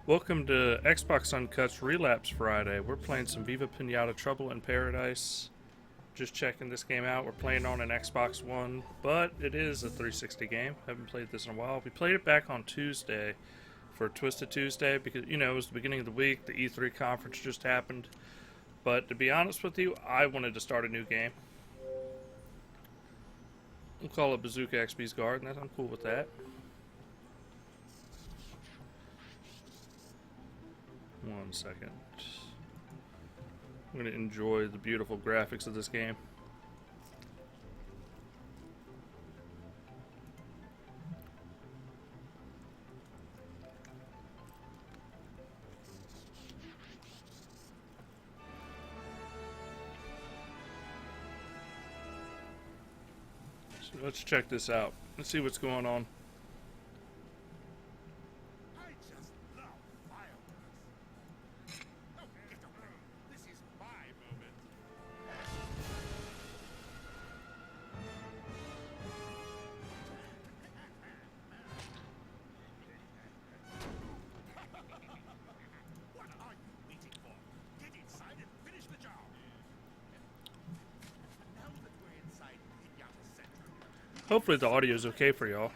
Welcome to Xbox Uncut's Relapse Friday. We're playing some Viva Pinata Trouble in Paradise. Just checking this game out. We're playing on an Xbox One, but it is a 360 game. Haven't played this in a while. We played it back on Tuesday for Twisted Tuesday because, you know, it was the beginning of the week. The E3 conference just happened. But to be honest with you, I wanted to start a new game. We'll call it Bazooka XP's Garden. I'm cool with that. One second. I'm going to enjoy the beautiful graphics of this game. So let's check this out. Let's see what's going on. Hopefully the audio is okay for y'all.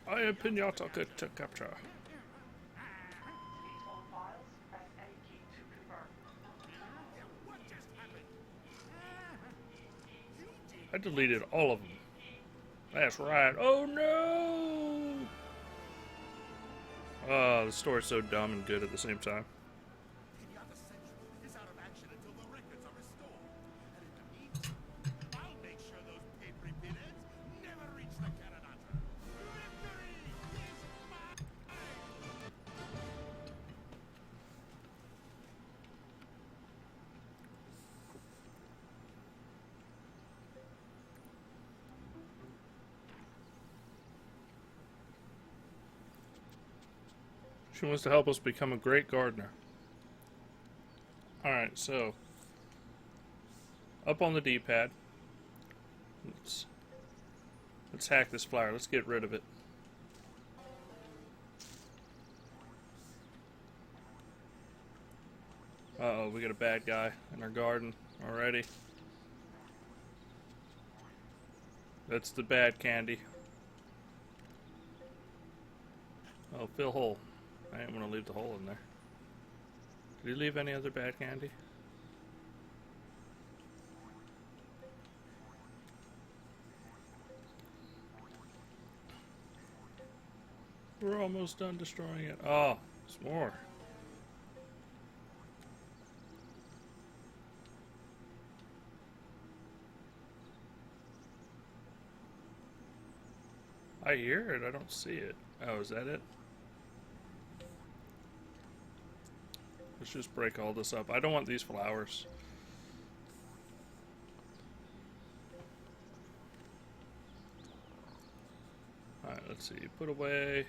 I am Pinata to capture. I deleted all of them. That's right. Oh no! Oh, the story's so dumb and good at the same time. She wants to help us become a great gardener. Alright, so up on the D-pad. Let's hack this flower. Let's get rid of it. Uh-oh, we got a bad guy in our garden already. That's the bad candy. Oh, fill hole. I didn't want to leave the hole in there. Did he leave any other bad candy? We're almost done destroying it. Oh, it's more. I hear it, I don't see it. Oh, is that it? Let's just break all this up. I don't want these flowers. Alright, let's see. Put away.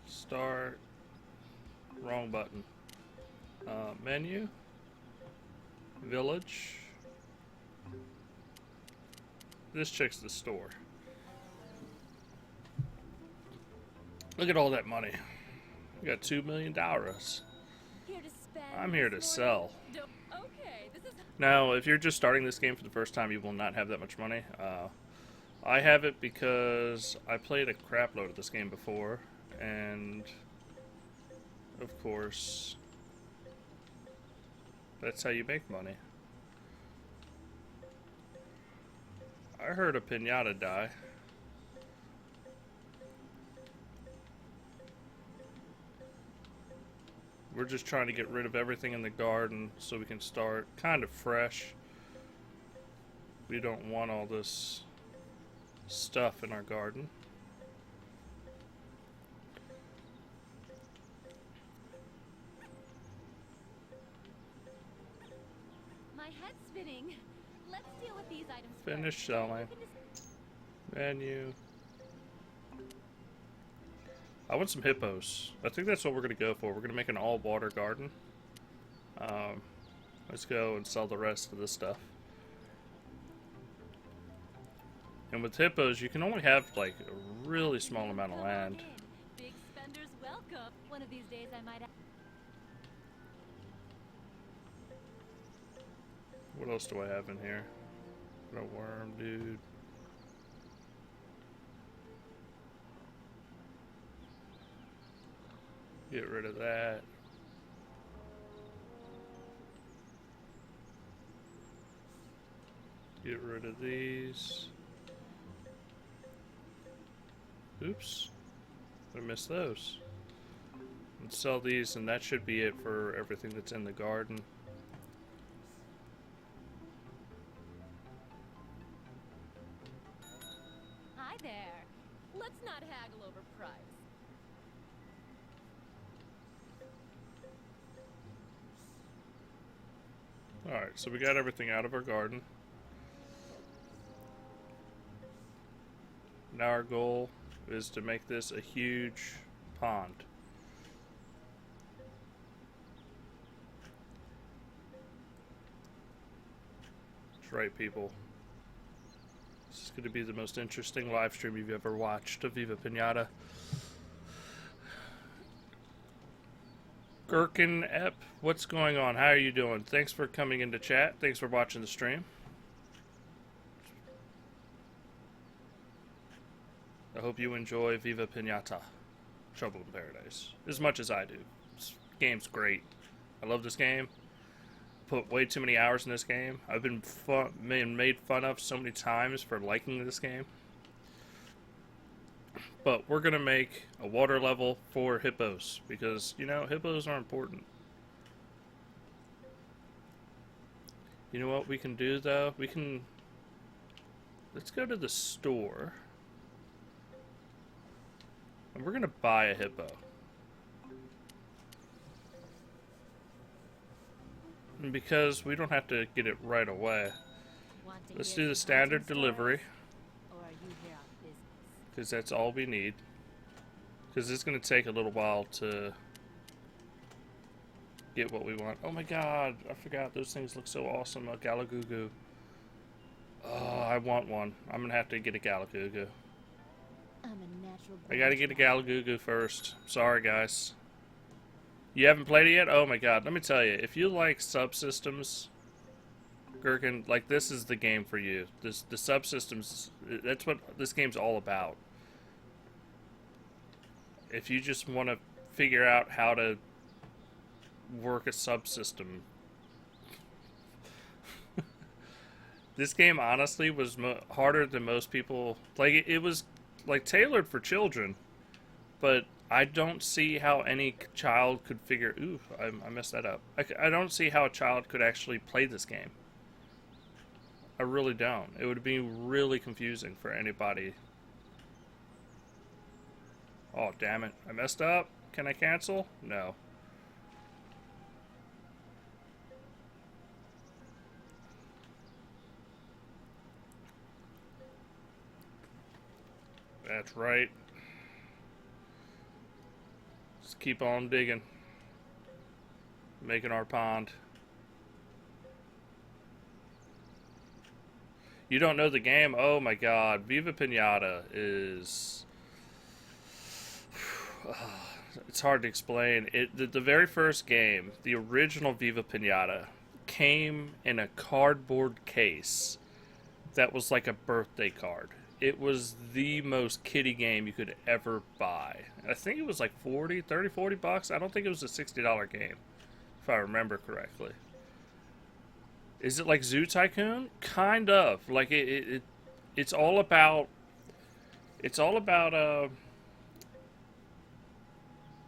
Start. Wrong button. Menu. Village. This checks the store. Look at all that money. We got $2 million. I'm here to sell. Now, if you're just starting this game for the first time, you will not have that much money. I have it because I played a crap load of this game before, and of course, that's how you make money. I heard a pinata die. We're just trying to get rid of everything in the garden so we can start kind of fresh. We don't want all this stuff in our garden. My head's spinning. Let's deal with these items Finish first. selling. Menu. I want some hippos. I think that's what we're going to go for. We're going to make an all-water garden. Let's go and sell the rest of this stuff. And with hippos, you can only have like a really small amount of land. Big spenders welcome. One of these days I might. What else do I have in here? Got a worm, dude. Get rid of that. Get rid of these. Oops. I missed those. And sell these, and that should be it for everything that's in the garden. Hi there. Let's not haggle over price. Alright, so we got everything out of our garden. Now our goal is to make this a huge pond. That's right, people. This is going to be the most interesting live stream you've ever watched of Viva Pinata. Gherkin Ep, what's going on? How are you doing? Thanks for coming into chat. Thanks for watching the stream. I hope you enjoy Viva Pinata Trouble in Paradise as much as I do. This game's great. I love this game. Put way too many hours in this game. I've been made fun of so many times for liking this game. But we're going to make a water level for hippos because, you know, hippos are important. You know what we can do, though? We can... Let's go to the store. And we're going to buy a hippo. And because we don't have to get it right away, let's do the standard delivery. Because that's all we need. Because it's going to take a little while to get what we want. Oh my god, I forgot. Those things look so awesome. A Galagugu. Oh, I want one. I'm going to have to get a Galagugu. I got to get a Galagugu first. Sorry, guys. You haven't played it yet? Oh my god. Let me tell you. If you like subsystems, Gherkin, like, this is the game for you. The subsystems, that's what this game's all about. If you just want to figure out how to work a subsystem, this game honestly was harder than most people. Like, it was like tailored for children, but I don't see how any child could figure. Ooh, I messed that up. I don't see how a child could actually play this game. I really don't. It would be really confusing for anybody. Oh, damn it. I messed up. Can I cancel? No. That's right. Just keep on digging. Making our pond. You don't know the game? Oh my god. Viva Pinata is... It's hard to explain. The very first game, the original Viva Pinata, came in a cardboard case that was like a birthday card. It was the most kiddie game you could ever buy. I think it was like 40 bucks. I don't think it was a $60 game, if I remember correctly. Is it like Zoo Tycoon? Kind of. Like it's all about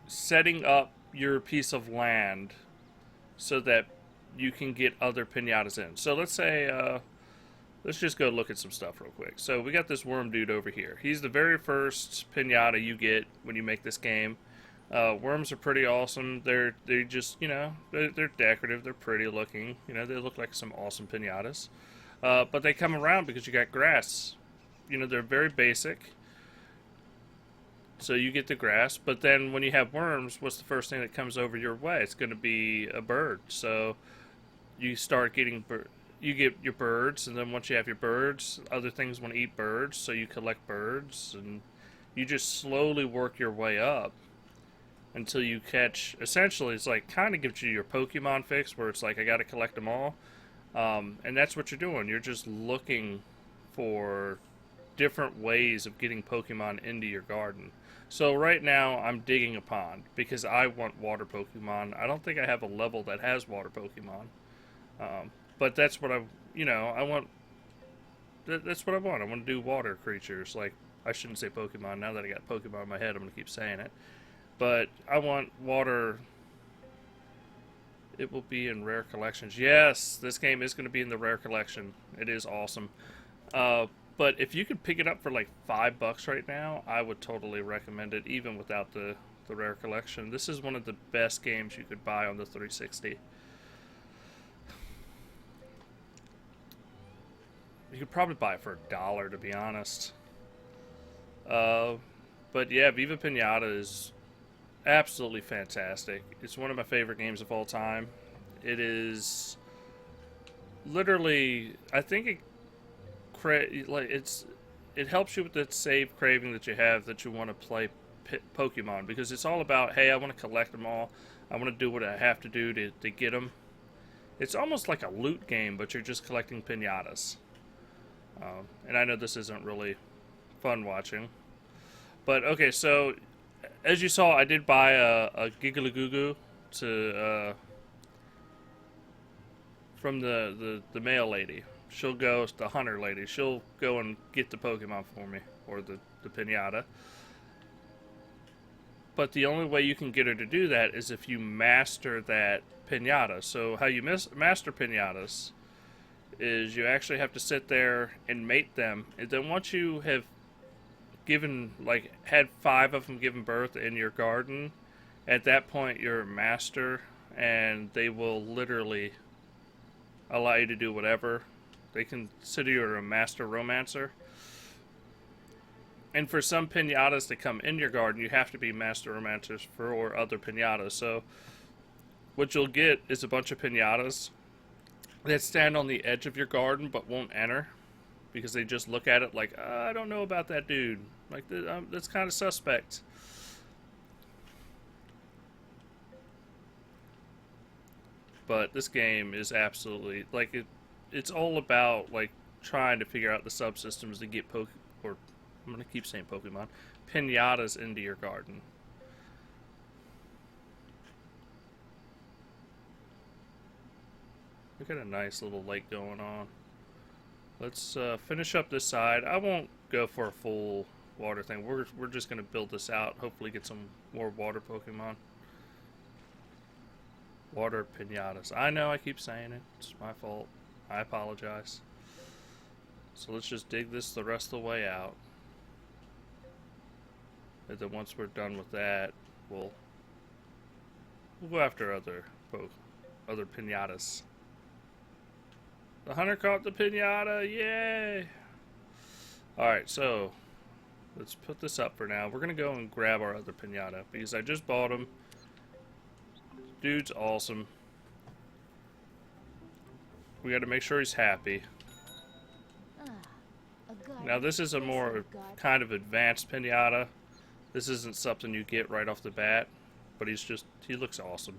setting up your piece of land so that you can get other pinatas in. So let's say let's just go look at some stuff real quick. So we got this worm dude over here. He's the very first pinata you get when you make this game. Worms are pretty awesome. They just, you know, they're decorative. They're pretty looking. You know, they look like some awesome pinatas. But they come around because you got grass. You know, they're very basic. So you get the grass, but then when you have worms, what's the first thing that comes over your way? It's going to be a bird. So you start getting you get your birds, and then once you have your birds, other things want to eat birds, so you collect birds, and you just slowly work your way up until you catch. Essentially, it's like kind of gives you your Pokemon fix, where it's like I got to collect them all, and that's what you're doing. You're just looking for different ways of getting Pokemon into your garden. So right now I'm digging a pond because I want water Pokemon. I don't think I have a level that has water Pokemon. But that's what I want. That's what I want. I want to do water creatures. Like, I shouldn't say Pokemon. Now that I got Pokemon in my head, I'm going to keep saying it. But I want water. It will be in rare collections. Yes, this game is going to be in the rare collection. It is awesome. But if you could pick it up for like $5 right now, I would totally recommend it, even without the rare collection. This is one of the best games you could buy on the 360. You could probably buy it for $1, to be honest. But yeah, Viva Pinata is absolutely fantastic. It's one of my favorite games of all time. It is literally, I think it helps you with that save craving that you have, that you want to play Pokemon, because it's all about, hey, I want to collect them all. I want to do what I have to do to get them. It's almost like a loot game, but you're just collecting pinatas. And I know this isn't really fun watching. But, okay, so, as you saw, I did buy a Gigalagoo to, from the mail lady. She'll go, the hunter lady, she'll go and get the Pokemon for me, or the pinata. But the only way you can get her to do that is if you master that pinata. So how you master pinatas is you actually have to sit there and mate them, and then once you have given, like, had 5 of them given birth in your garden, at that point you're a master, and they will literally allow you to do whatever. They consider you a master romancer. And for some pinatas to come in your garden, you have to be master romancers for other pinatas. So what you'll get is a bunch of pinatas that stand on the edge of your garden but won't enter, because they just look at it like, I don't know about that dude. Like, that's kind of suspect. But this game is absolutely, like, it's all about, like, trying to figure out the subsystems to get or I'm going to keep saying Pokemon, pinatas into your garden. Look at a nice little lake going on. Let's finish up this side. I won't go for a full water thing. We're just going to build this out. Hopefully get some more water Pokemon. Water pinatas. I know I keep saying it. It's my fault. I apologize. So let's just dig this the rest of the way out. And then once we're done with that, we'll go after other pinatas. The hunter caught the pinata! Yay! Alright, so let's put this up for now. We're gonna go and grab our other pinata because I just bought him. Dude's awesome. We gotta make sure he's happy. Now this is a more kind of advanced pinata. This isn't something you get right off the bat, but he looks awesome.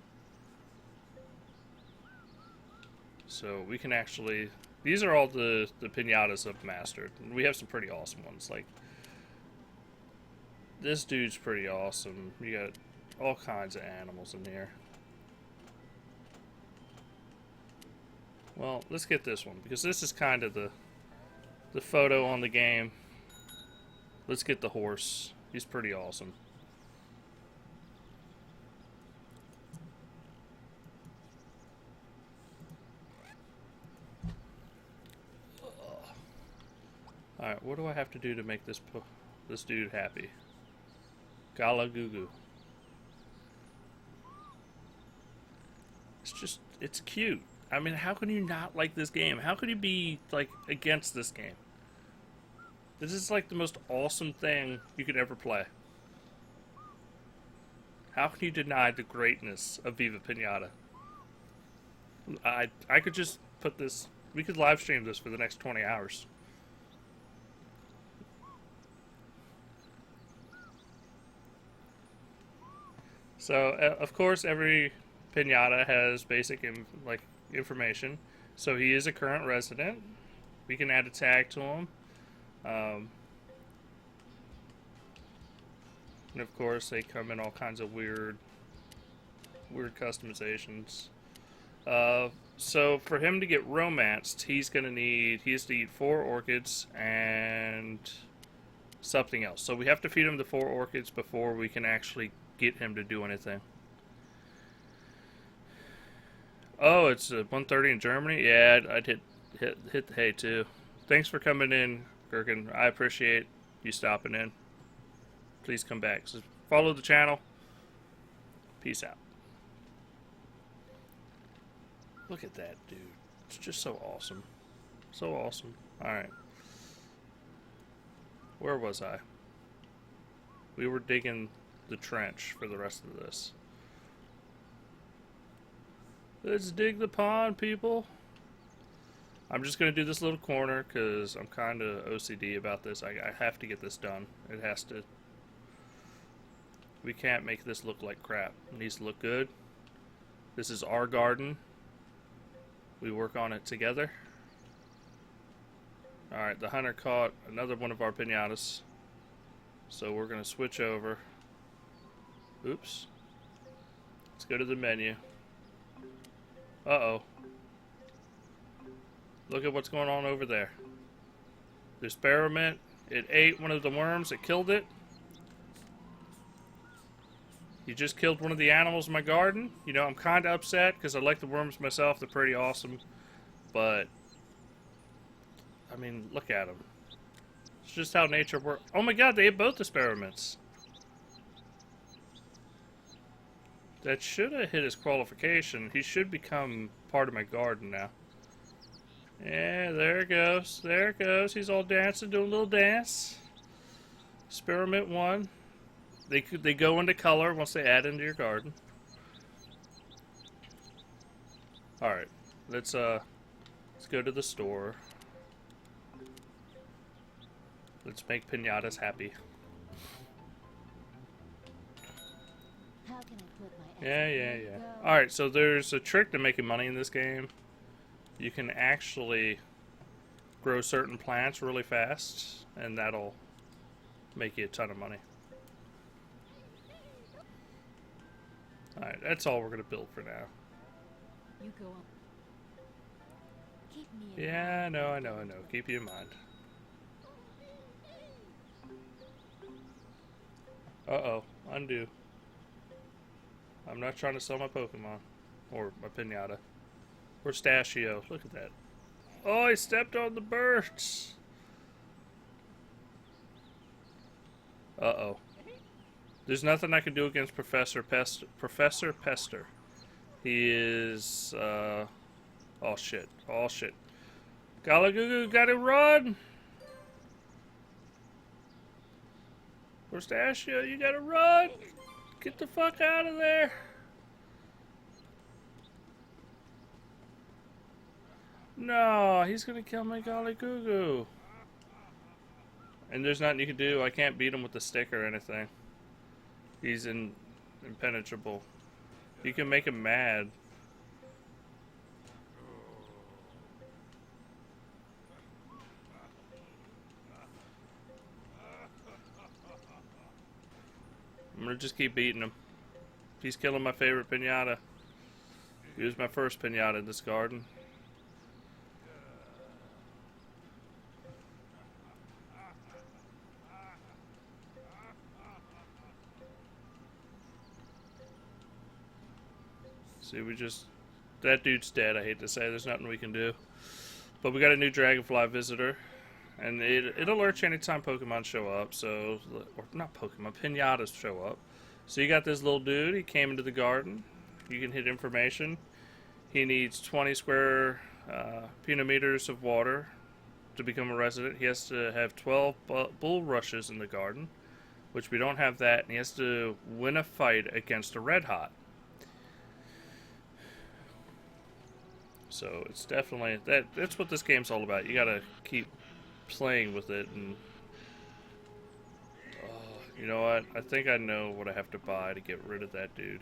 So we can actually, these are all the pinatas I've mastered. We have some pretty awesome ones. Like, this dude's pretty awesome. You got all kinds of animals in here. Well, let's get this one, because this is kind of the photo on the game. Let's get the horse. He's pretty awesome. Alright, what do I have to do to make this dude happy? Galagugu. It's cute. I mean, how can you not like this game? How could you be, like, against this game? This is, like, the most awesome thing you could ever play. How can you deny the greatness of Viva Pinata? I could just put this... We could live stream this for the next 20 hours. So, of course, every pinata has basic information. So he is a current resident. We can add a tag to him. And of course, they come in all kinds of weird customizations. So for him to get romanced, he has to eat 4 orchids and something else. So we have to feed him the 4 orchids before we can actually get him to do anything. Oh, it's 1:30 in Germany. Yeah, I'd hit the hay too. Thanks for coming in, Gherkin. I appreciate you stopping in. Please come back. So follow the channel. Peace out. Look at that, dude. It's just so awesome. So awesome. Alright. Where was I? We were digging the trench for the rest of this. Let's dig the pond, people. I'm just going to do this little corner because I'm kind of OCD about this. I have to get this done. It has to. We can't make this look like crap. It needs to look good. This is our garden. We work on it together. Alright, the hunter caught another one of our pinatas. So we're going to switch over. Oops. Let's go to the menu. Uh-oh. Look at what's going on over there. There's spearmint. It ate one of the worms. It killed it. You just killed one of the animals in my garden. You know, I'm kind of upset because I like the worms myself. They're pretty awesome. But, I mean, look at them. It's just how nature works. Oh my god, they ate both the spearmints. That should have hit his qualification. He should become part of my garden now. Yeah, there it goes. There it goes. He's all dancing, doing a little dance. Spearmint 1. They go into color once they add into your garden. Alright, let's go to the store. Let's make pinatas happy. How can I put my Yeah. Alright, so there's a trick to making money in this game. You can actually grow certain plants really fast, and that'll make you a ton of money. Alright, that's all we're going to build for now. You go on. Keep me in Yeah, I know. Keep you in mind. Uh-oh. Undo. I'm not trying to sell my Pokemon. Or my pinata. Or Stashio. Look at that. Oh, I stepped on the birds. Uh-oh. There's nothing I can do against Professor Pester. He is, oh shit. Galagugu, gotta run! Pistachio, you gotta run! Get the fuck out of there! No, he's gonna kill my Galagugu. And there's nothing you can do. I can't beat him with the stick or anything. He's impenetrable. You can make him mad. I'm gonna just keep beating him. He's killing my favorite pinata. He was my first pinata in this garden. See, that dude's dead, I hate to say. There's nothing we can do. But we got a new Dragonfly visitor. And it alerts you anytime Pokemon show up. So, or not Pokemon, Pinatas show up. So you got this little dude. He came into the garden. You can hit information. He needs 20 square penometers of water to become a resident. He has to have 12 bulrushes in the garden, which we don't have that, and he has to win a fight against a red hot. So it's definitely that's what this game's all about. You gotta keep playing with it, and you know what? I think I know what I have to buy to get rid of that dude.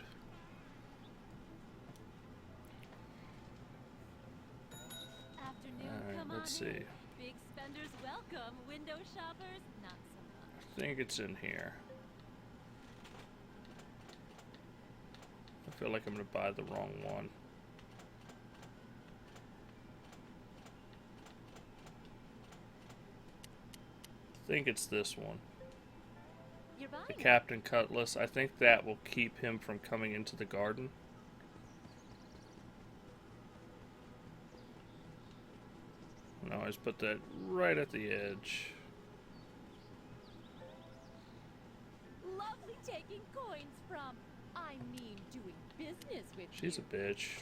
Alright, let's see. Big spenders welcome, window shoppers not so much. I think it's in here. I feel like I'm gonna buy the wrong one. I think it's this one. You're buying The Captain Cutlass. I think that will keep him from coming into the garden. And I always put that right at the edge. Lovely taking coins from, I mean doing business with She's you. a bitch.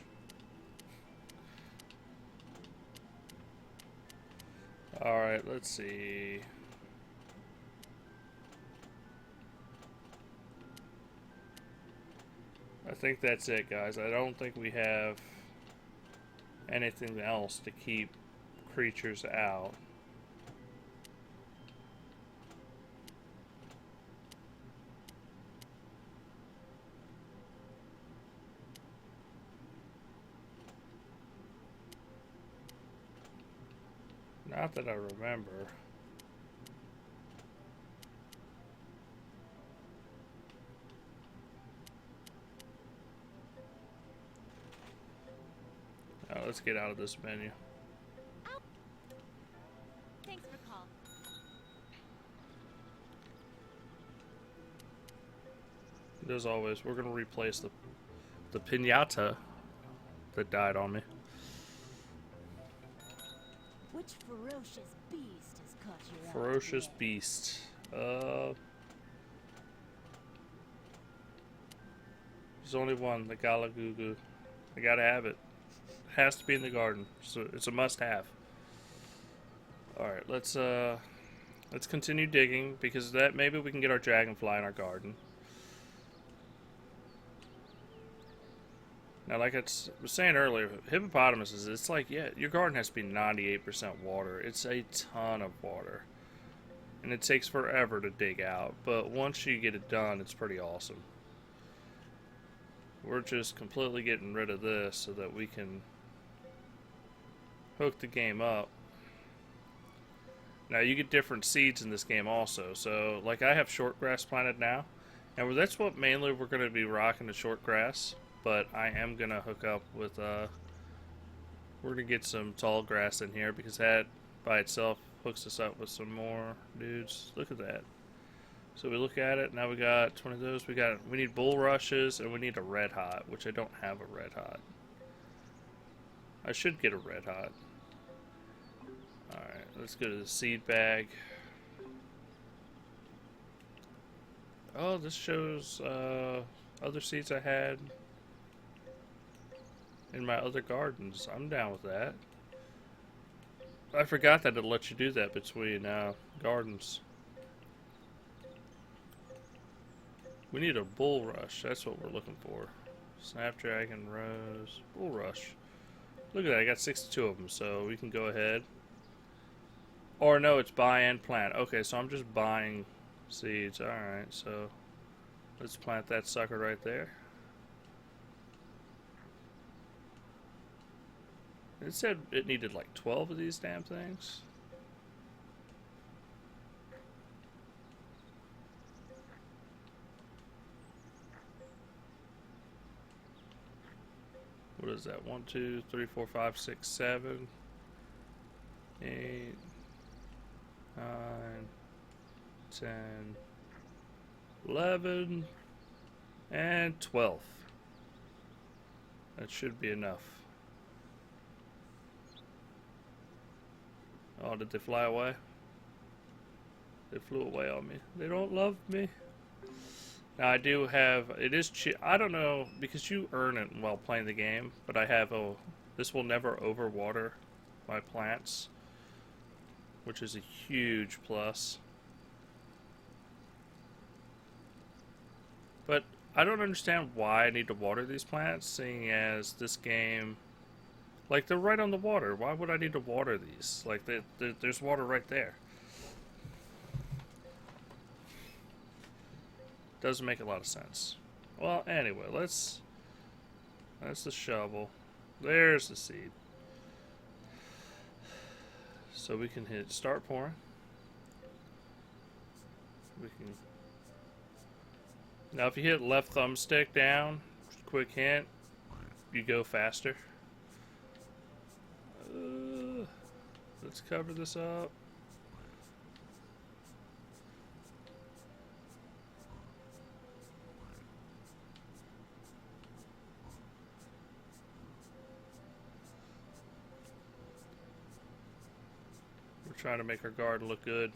Alright, let's see. I think that's it, guys. I don't think we have anything else to keep creatures out. Not that I remember. Now let's get out of this menu. Thanks for call. As always, we're gonna replace the pinata that died on me. Which ferocious beast has caught your eye Ferocious today? beast. There's only one, the Galagugu. I gotta have it. It has to be in the garden, so it's a must-have. All right, let's continue digging, because that maybe we can get our dragonfly in our garden. Now, like I was saying earlier, hippopotamuses, it's like, yeah, your garden has to be 98% water. It's a ton of water. And it takes forever to dig out, but once you get it done, it's pretty awesome. We're just completely getting rid of this so that we can hook the game up. Now, you get different seeds in this game also. So, like, I have shortgrass planted now, and that's what mainly we're going to be rocking, the shortgrass. But I am going to hook up with, we're going to get some tall grass in here, because that by itself hooks us up with some more dudes. Look at that. So we look at it, now we got 20 of those. We need bulrushes, and we need a red hot, which I don't have a red hot. I should get a red hot. Alright, let's go to the seed bag. Oh, this shows other seeds I had in my other gardens. I'm down with that. I forgot that it lets you do that between gardens. We need a bulrush. That's what we're looking for. Snapdragon, rose, bulrush. Look at that. I got 62 of them, so we can go ahead. Or no, it's buy and plant. Okay, so I'm just buying seeds. Alright, so let's plant that sucker right there. It said it needed like 12 of these damn things. What is that? 1, 2, 3, 4, 5, 6, 7, 8, 9, 10, 11, and 12. That should be enough. Oh, did they fly away? They flew away on me. They don't love me. Now I do have, it is cheap. I don't know, because you earn it while playing the game, but I have this will never overwater my plants, which is a huge plus. I don't understand why I need to water these plants, seeing as this game, like, they're right on the water. Why would I need to water these? Like, there's water right there. Doesn't make a lot of sense. Well, anyway, that's the shovel. There's the seed. So we can hit start pouring. We can. Now, if you hit left thumbstick down, quick hint, you go faster. Let's cover this up. We're trying to make our garden look good.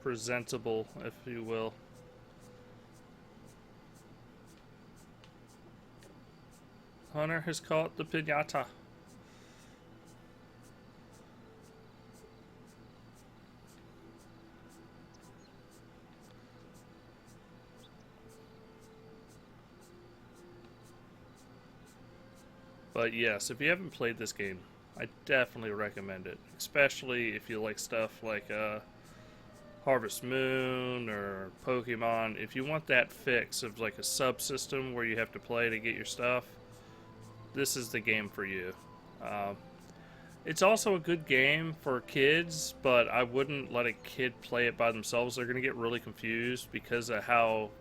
Presentable, if you will. Hunter has caught the pinata. But yes, if you haven't played this game, I definitely recommend it. Especially if you like stuff like Harvest Moon or Pokemon. If you want that fix of like a subsystem where you have to play to get your stuff, this is the game for you. It's also a good game for kids, but I wouldn't let a kid play it by themselves. They're going to get really confused because of how,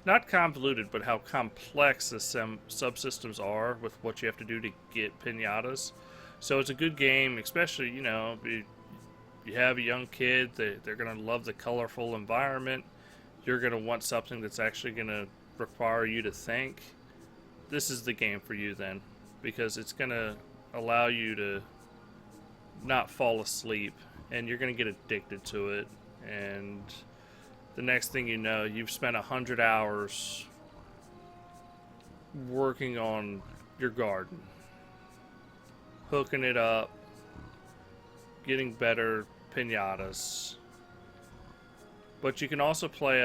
not convoluted, but how complex the subsystems are with what you have to do to get pinatas. So it's a good game, especially, you know, you have a young kid, they're going to love the colorful environment. You're going to want something that's actually going to require you to think. This is the game for you then, because it's going to allow you to not fall asleep, and you're going to get addicted to it, and the next thing you know, you've spent 100 hours working on your garden, hooking it up, getting better pinatas. But you can also play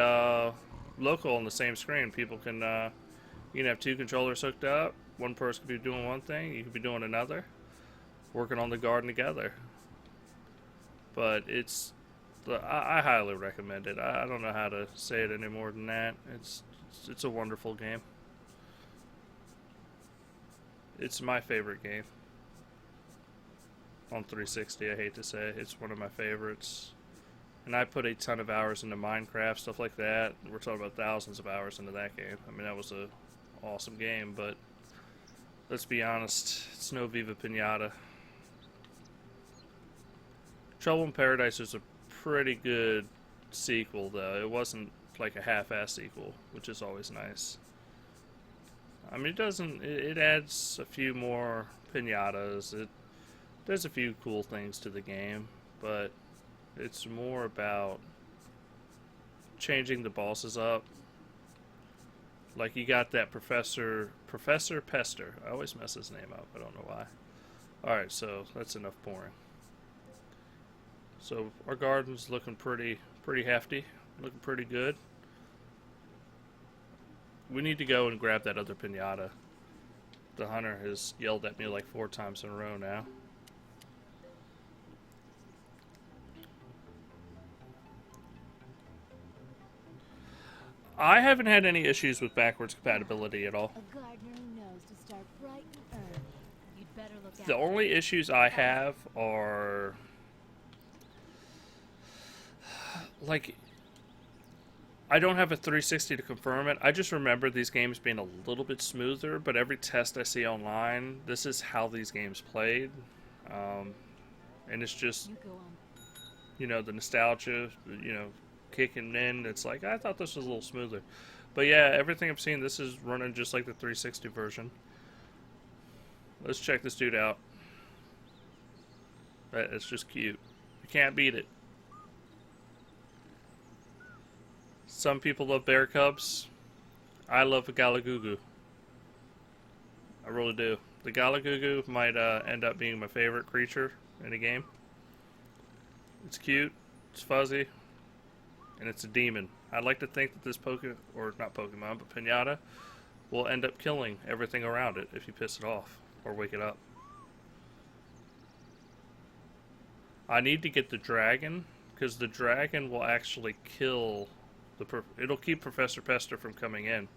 local on the same screen. People can, you can have two controllers hooked up. One person could be doing one thing, you could be doing another, working on the garden together. But I highly recommend it. I don't know how to say it any more than that. It's a wonderful game. It's my favorite game on 360. I hate to say it's one of my favorites. And I put a ton of hours into Minecraft, stuff like that. We're talking about thousands of hours into that game. I mean, that was a awesome game, but let's be honest, it's no Viva Pinata. Trouble in Paradise was a pretty good sequel, though. It wasn't like a half-ass sequel, which is always nice. I mean, it adds a few more pinatas. It does a few cool things to the game, but it's more about changing the bosses up. Like, you got that Professor Pester. I always mess his name up. I don't know why. Alright, so that's enough pouring. So our garden's looking pretty hefty. Looking pretty good. We need to go and grab that other pinata. The hunter has yelled at me like 4 times in a row now. I haven't had any issues with backwards compatibility at all. A gardener who knows to start bright and early. You'd better look out. The only issues I have are like, I don't have a 360 to confirm it. I just remember these games being a little bit smoother, but every test I see online, this is how these games played. And it's just, you know, the nostalgia, you know, kicking in. It's like, I thought this was a little smoother. But yeah, everything I've seen, this is running just like the 360 version. Let's check this dude out. It's just cute. You can't beat it. Some people love bear cubs. I love a Galagugu. I really do. The Galagugu might end up being my favorite creature in a game. It's cute. It's fuzzy. and it's a demon. I'd like to think that this or not Pokemon, but Pinata will end up killing everything around it if you piss it off or wake it up. I need to get the dragon, because the dragon will actually kill it'll keep Professor Pester from coming in.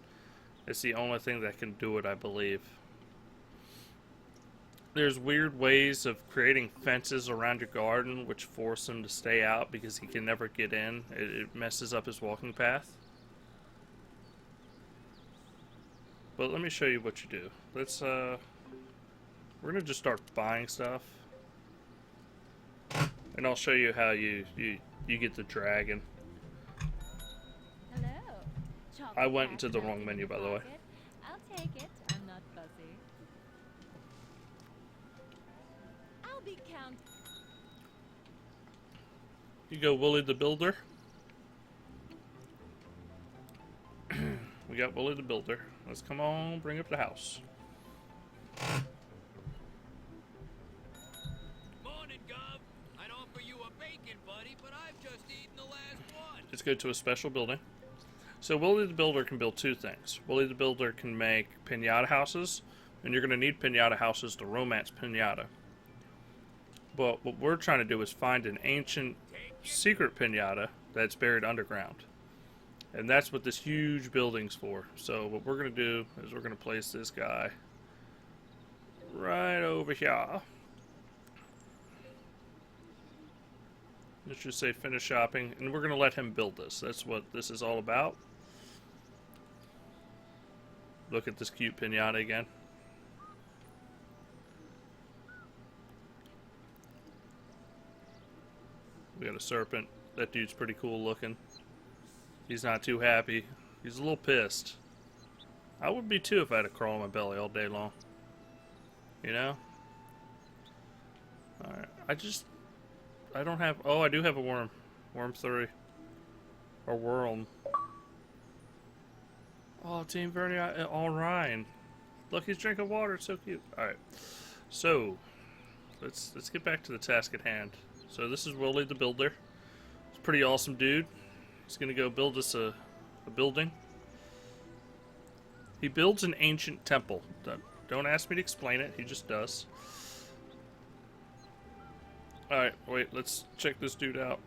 It's the only thing that can do it, I believe. There's weird ways of creating fences around your garden which force him to stay out because he can never get in. It messes up his walking path. But let me show you what you do. Let's we're gonna just start buying stuff. And I'll show you how you get the dragon. Hello. I went into the wrong menu, by the way. I'll take it. I'm not fussy. I'll be count. You go Willie the Builder. We got Willie the Builder. Let's come on, bring up the house. Morning, Gov. I'd offer you a bacon, buddy, but I've just eaten the last one. Let's go to a special building. So Willie the Builder can build two things. Willie the Builder can make pinata houses, and you're going to need pinata houses to romance pinata. But what we're trying to do is find an ancient secret pinata that's buried underground. And that's what this huge building's for. So what we're going to do is we're going to place this guy right over here. Let's just say finish shopping, and we're going to let him build this. That's what this is all about. Look at this cute pinata again. We got a serpent. That dude's pretty cool looking. He's not too happy. He's a little pissed. I would be too if I had a crawl on my belly all day long. You know? Alright. I don't have... Oh, I do have a worm. Worm 3. Or worm. Oh, Team Vernie, all Ryan. Look, he's drinking water. It's so cute. Alright. So, let's get back to the task at hand. So this is Willie the Builder. He's a pretty awesome dude. He's gonna go build us a building. He builds an ancient temple. Don't ask me to explain it. He just does. Alright, wait. Let's check this dude out.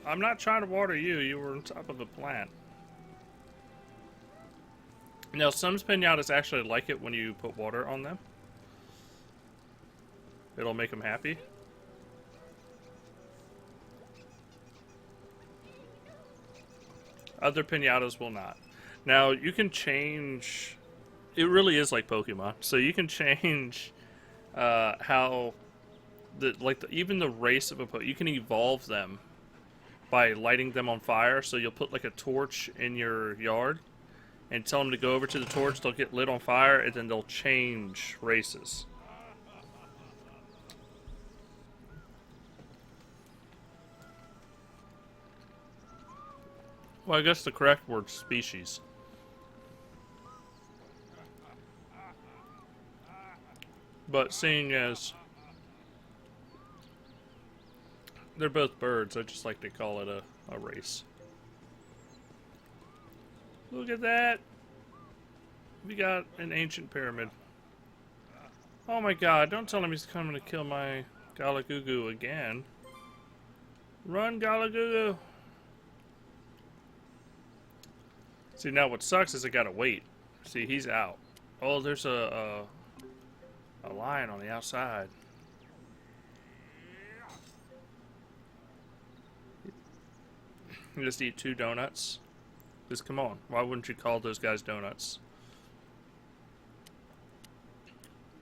I'm not trying to water you. You were on top of a plant. Now, some pinatas actually like it when you put water on them. It'll make them happy. Other pinatas will not. Now, you can change... It really is like Pokemon. So you can change how... even the race of a Pokemon... You can evolve them by lighting them on fire. So you'll put like a torch in your yard and tell them to go over to the torch. They'll get lit on fire, and then they'll change races. Well, I guess the correct word's species. But seeing as they're both birds, I just like to call it a race. Look at that! We got an ancient pyramid. Oh my god, don't tell him he's coming to kill my Galagugu again. Run, Galagugu! See, now what sucks is I gotta wait. See, he's out. Oh, there's a lion on the outside. You just eat 2 donuts. Just come on. Why wouldn't you call those guys donuts?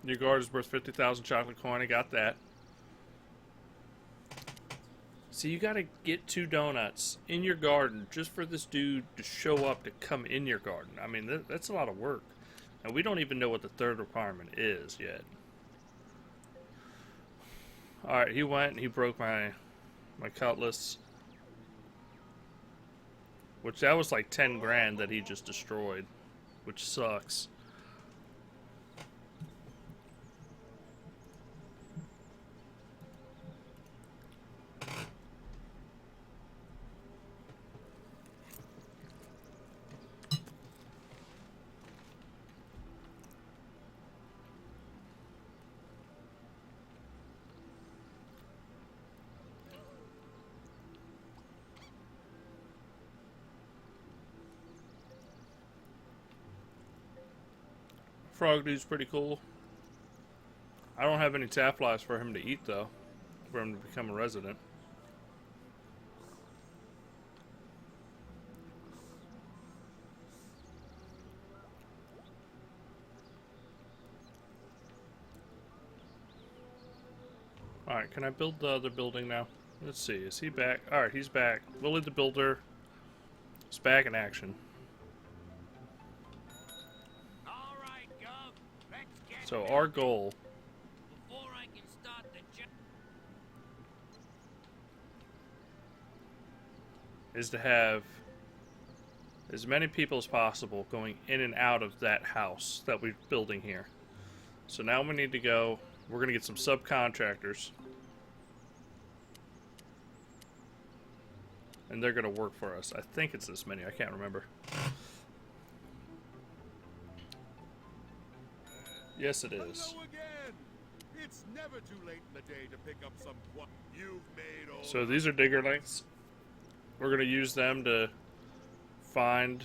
Your guard is worth 50,000 chocolate coin. I got that. See, you gotta get 2 donuts in your garden just for this dude to show up to come in your garden. I mean, that's a lot of work. And we don't even know what the 3rd requirement is yet. Alright, he went and he broke my cutlass. Which that was like 10 grand that he just destroyed. which sucks. Frog dude's pretty cool. I don't have any tap flies for him to eat though, for him to become a resident. Alright, can I build the other building now? Let's see, is he back? Alright, he's back. Willie the Builder is back in action. All right, Gov. Let's get So building. our goal Before I can start the job. is to have as many people as possible going in and out of that house that we're building here. So now we need to go, we're going to get some subcontractors. And they're going to work for us. I think it's this many, I can't remember. Yes, it is. Hello again. It's never too late in the day to pick up some you've made all. So these are digger links. We're going to use them to find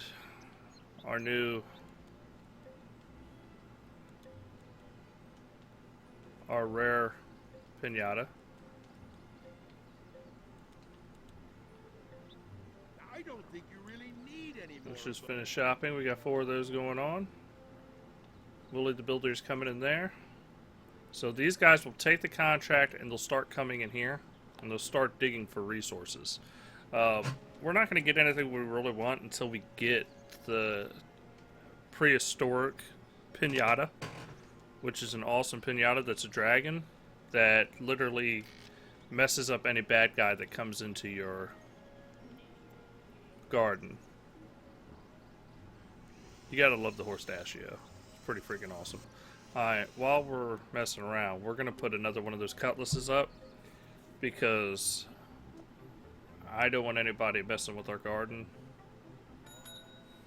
our rare pinata. I don't think you really need any more. Let's just finish shopping. We got 4 of those going on. Willie the Builder's coming in there. So these guys will take the contract and they'll start coming in here and they'll start digging for resources. We're not going to get anything we really want until we get the prehistoric pinata, which is an awesome pinata that's a dragon that literally messes up any bad guy that comes into your garden. You gotta love the Horstachio. It's pretty freaking awesome. Alright, while we're messing around, we're gonna put another one of those cutlasses up because I don't want anybody messing with our garden.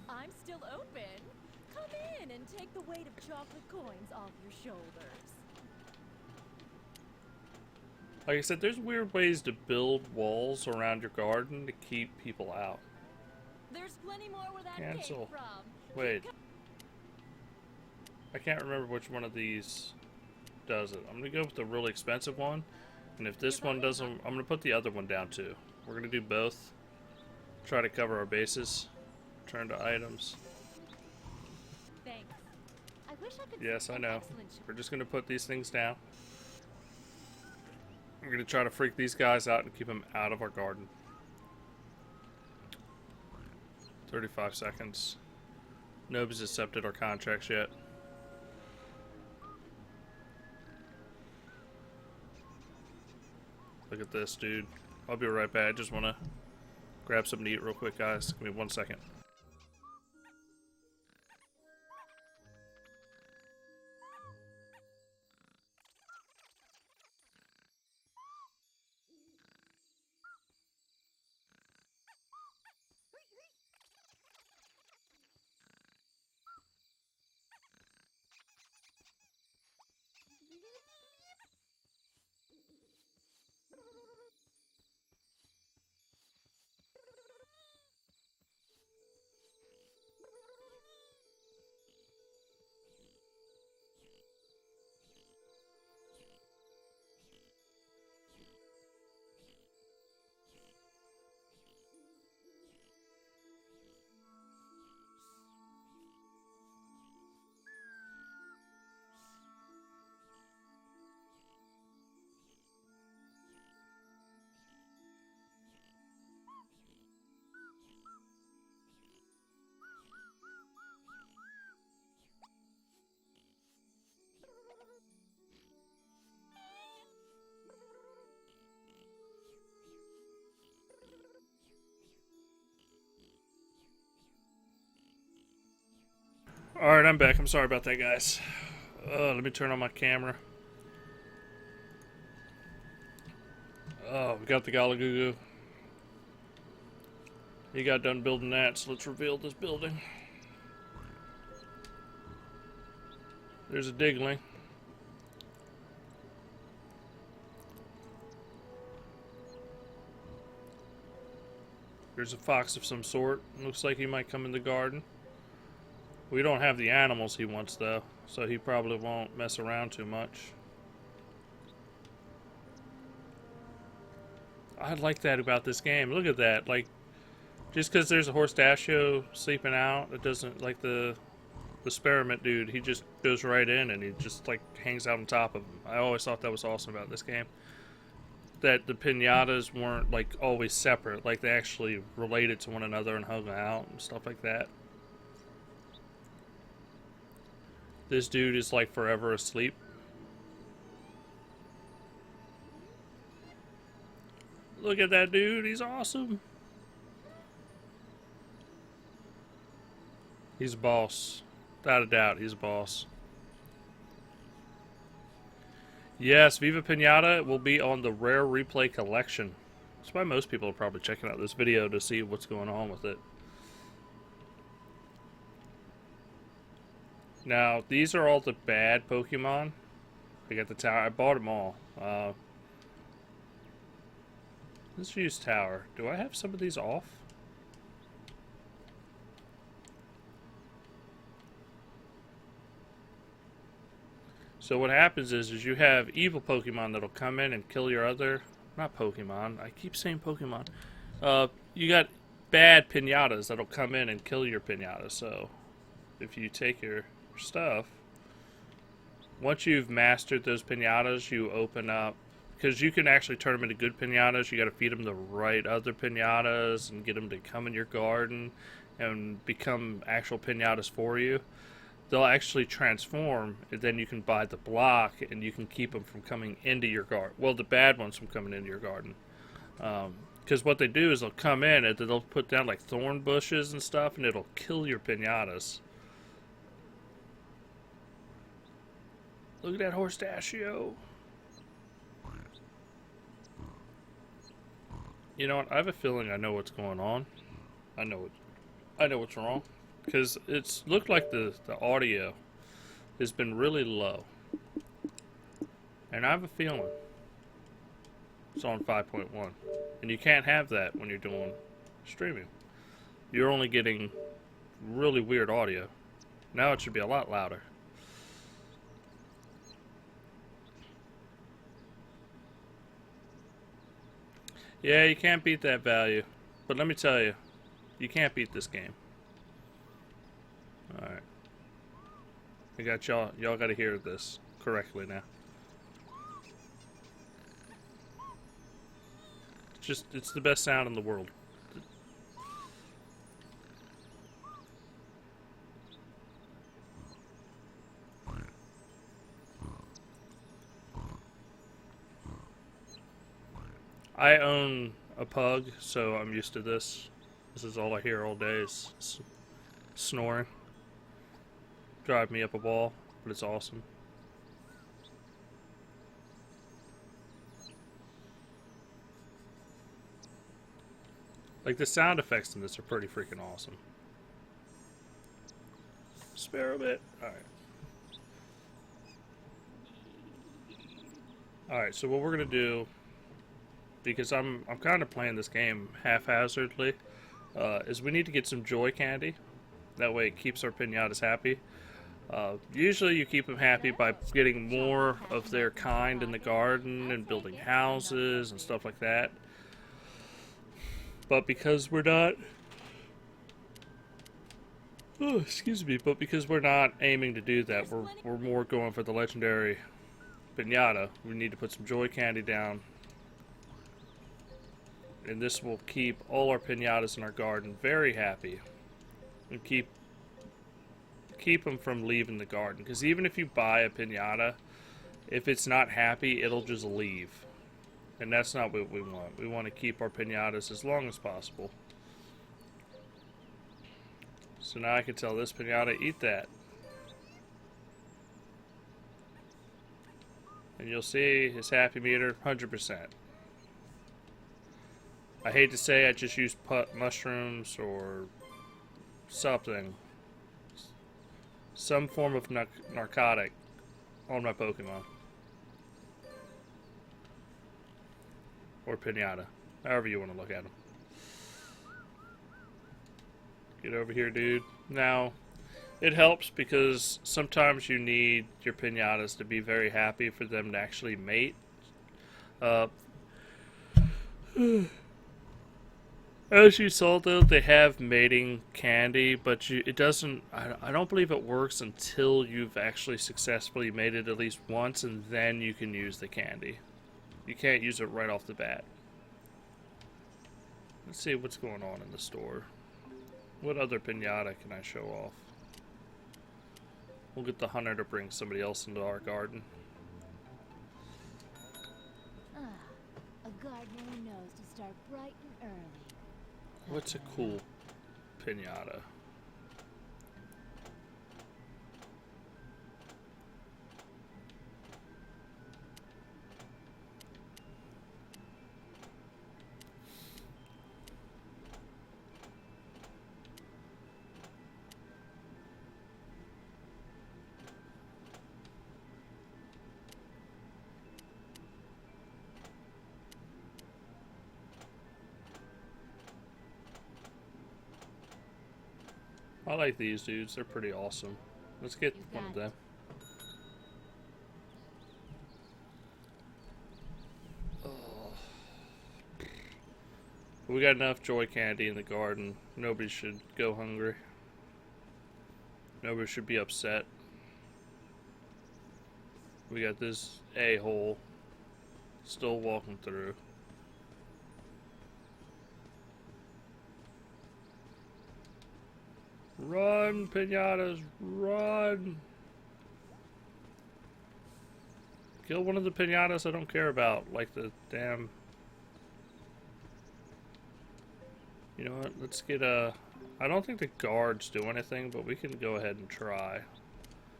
I'm still open. Come in and take the weight of chocolate coins off your shoulders. Like I said, there's weird ways to build walls around your garden to keep people out. There's plenty more where that Cancel. came from. Wait. I can't remember which one of these does it. I'm gonna go with the really expensive one. And if this one doesn't, I'm gonna put the other one down too. We're gonna do both. Try to cover our bases. Turn to items. Thanks. I wish I could. Yes, I an know. excellent We're just gonna put these things down. We're gonna try to freak these guys out and keep them out of our garden. 35 seconds. Nobody's accepted our contracts yet. Look at this, dude. I'll be right back. I just want to grab something to eat real quick, guys. Give me 1 second. Alright, I'm back. I'm sorry about that, guys. Let me turn on my camera. Oh, we got the Galagugu. He got done building that, so let's reveal this building. There's a Digling. There's a fox of some sort. Looks like he might come in the garden. We don't have the animals he wants, though, so he probably won't mess around too much. I like that about this game. Look at that. Like, just because there's a Horstachio sleeping out, it doesn't, like the experiment dude, he just goes right in and he just, like, hangs out on top of him. I always thought that was awesome about this game. That the pinatas weren't, like, always separate. Like, they actually related to one another and hung out and stuff like that. This dude is, like, forever asleep. Look at that dude. He's awesome. He's a boss. Without a doubt, he's a boss. Yes, Viva Pinata will be on the Rare Replay Collection. That's why most people are probably checking out this video to see what's going on with it. Now, these are all the bad Pokemon. I got the tower. I bought them all. Let's use tower. Do I have some of these off? So what happens is you have evil Pokemon that'll come in and kill your other... Not Pokemon. I keep saying Pokemon. You got bad pinatas that'll come in and kill your pinata. So if you take your stuff, once you've mastered those pinatas, you open up... Because you can actually turn them into good pinatas. You got to feed them the right other pinatas and get them to come in your garden and become actual pinatas for you. They'll actually transform, and then you can buy the block, and you can keep them from coming into your garden. Well, the bad ones from coming into your garden. Because what they do is they'll come in, and they'll put down like thorn bushes and stuff, and it'll kill your pinatas. Look at that Horstachio. You know what? I have a feeling I know what's going on. I know what's wrong. Because it's looked like the audio has been really low. And I have a feeling it's on 5.1. And you can't have that when you're doing streaming. You're only getting really weird audio. Now it should be a lot louder. Yeah, you can't beat that value. But let me tell you, you can't beat this game. Alright. I got y'all. Y'all gotta hear this correctly now. It's the best sound in the world. I own a pug, so I'm used to this. This is all I hear all day is snoring. Drive me up a wall, but it's awesome. Like, the sound effects in this are pretty freaking awesome. Spare a bit. Alright. Alright, so what we're gonna do, because I'm kind of playing this game haphazardly, is we need to get some joy candy. That way it keeps our pinatas happy. Usually you keep them happy by getting more of their kind in the garden and building houses and stuff like that. But because we're not... Oh, excuse me. But because we're not aiming to do that, we're more going for the legendary pinata. We need to put some joy candy down. And this will keep all our pinatas in our garden very happy. And keep them from leaving the garden. Because even if you buy a pinata, if it's not happy, it'll just leave. And that's not what we want. We want to keep our pinatas as long as possible. So now I can tell this pinata, eat that. And you'll see his happy meter, 100%. I hate to say I just used mushrooms or something. Some form of narcotic on my Pokemon. Or Pinata. However you want to look at them. Get over here, dude. Now, it helps because sometimes you need your Pinatas to be very happy for them to actually mate. As you saw, though, they have mating candy, but it doesn't. I don't believe it works until you've actually successfully mated at least once, and then you can use the candy. You can't use it right off the bat. Let's see what's going on in the store. What other pinata can I show off? We'll get the hunter to bring somebody else into our garden. A gardener who knows to start bright and early. What's a cool pinata? I like these dudes. They're pretty awesome. Let's get one of them. We got enough joy candy in the garden. Nobody should go hungry. Nobody should be upset. We got this a-hole still walking through. Run, pinatas, run! Kill one of the pinatas I don't care about, like the damn... You know what, let's get a... I don't think the guards do anything, but we can go ahead and try.